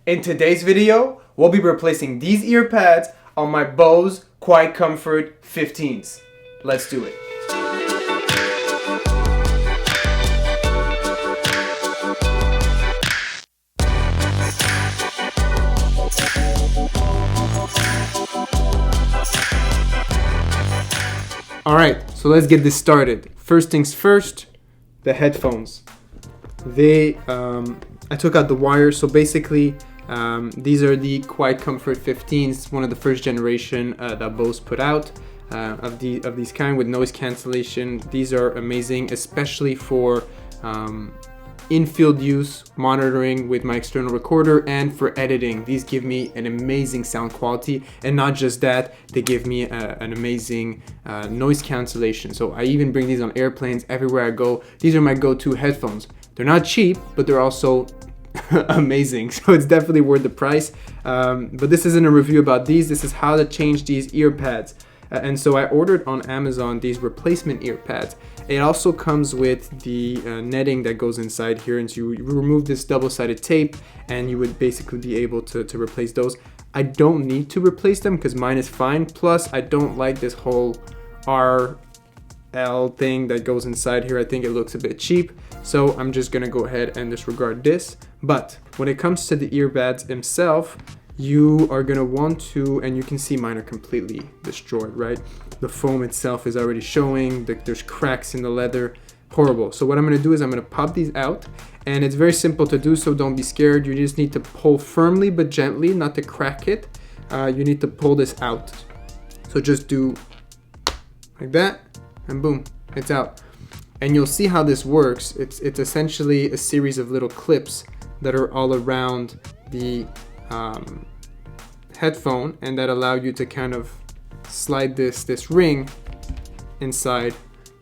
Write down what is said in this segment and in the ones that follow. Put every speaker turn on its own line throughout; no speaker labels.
In today's video, we'll be replacing these ear pads on my Bose QC 15s. Let's do it. Alright, so let's get this started. First things first, the headphones. I took out the wire, so basically these are the QC 15s, one of the first generation that Bose put out of these kind with noise cancellation. These are amazing, especially for in-field use, monitoring with my external recorder, and for editing. These give me an amazing sound quality, and not just that, they give me an amazing noise cancellation. So I even bring these on airplanes everywhere I go. These are my go-to headphones. They're not cheap, but they're also amazing, so it's definitely worth the price. But this isn't a review about these. This is how to change these ear pads. And so I ordered on Amazon these replacement ear pads. It also comes with the netting that goes inside here, and so you remove this double-sided tape and you would basically be able to replace those. I don't need to replace them because mine is fine. Plus, I don't like this whole RL thing that goes inside here. I think it looks a bit cheap, so I'm just gonna go ahead and disregard this. But when it comes to the earbuds themselves, you are gonna want to, and you can see mine are completely destroyed, right? The foam itself is already showing, there's cracks in the leather, horrible. So what I'm gonna do is I'm gonna pop these out, and it's very simple to do, so don't be scared. You just need to pull firmly but gently, not to crack it. You need to pull this out. So just do like that, and boom, it's out. And you'll see how this works. It's essentially a series of little clips that are all around the headphone, and that allow you to kind of slide this ring inside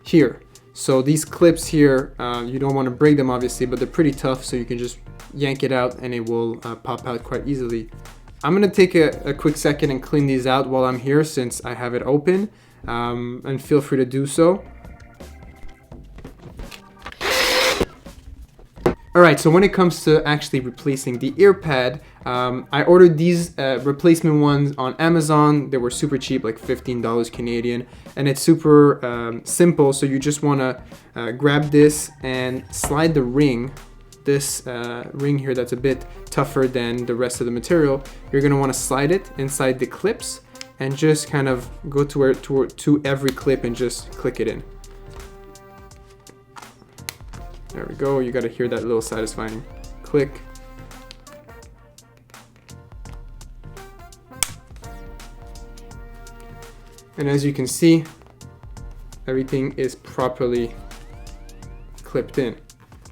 here. So these clips here, you don't want to break them obviously, but they're pretty tough, so you can just yank it out and it will pop out quite easily. I'm gonna take a quick second and clean these out while I'm here, since I have it open, and feel free to do so. Alright, so when it comes to actually replacing the ear pad, I ordered these replacement ones on Amazon. They were super cheap, like $15 Canadian, and it's super simple. So you just want to grab this and slide the ring, this ring here that's a bit tougher than the rest of the material. You're going to want to slide it inside the clips and just kind of go to every clip and just click it in. There we go. You got to hear that little satisfying click. And as you can see, everything is properly clipped in,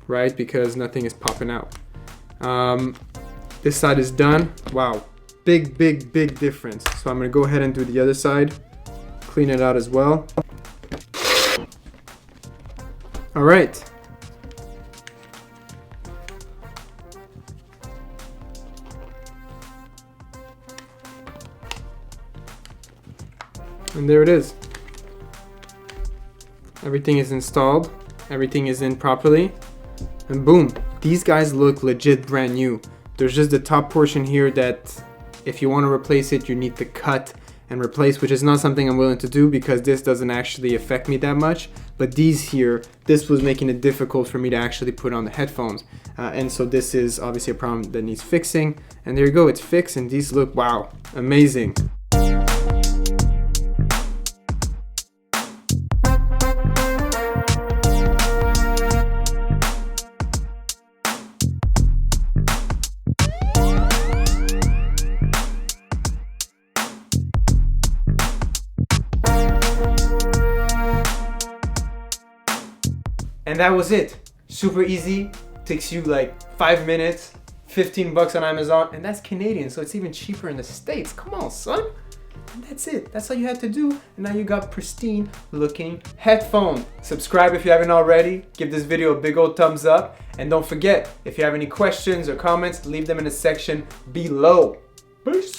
right? Because nothing is popping out. This side is done. Wow, big difference. So I'm gonna go ahead and do the other side, clean it out as well. All right. And there it is. Everything is installed. Everything is in properly. And boom, these guys look legit brand new. There's just the top portion here that if you want to replace it, you need to cut and replace, which is not something I'm willing to do because this doesn't actually affect me that much. But these here, this was making it difficult for me to actually put on the headphones. And so this is obviously a problem that needs fixing. And there you go, it's fixed, and these look, wow, amazing. And that was it. Super easy. Takes you like 5 minutes, 15 bucks on Amazon, and that's Canadian, so it's even cheaper in the States. Come on, son. And that's it. That's all you had to do. And now you got pristine looking headphone. Subscribe if you haven't already. Give this video a big old thumbs up. And don't forget, if you have any questions or comments, leave them in the section below. Peace.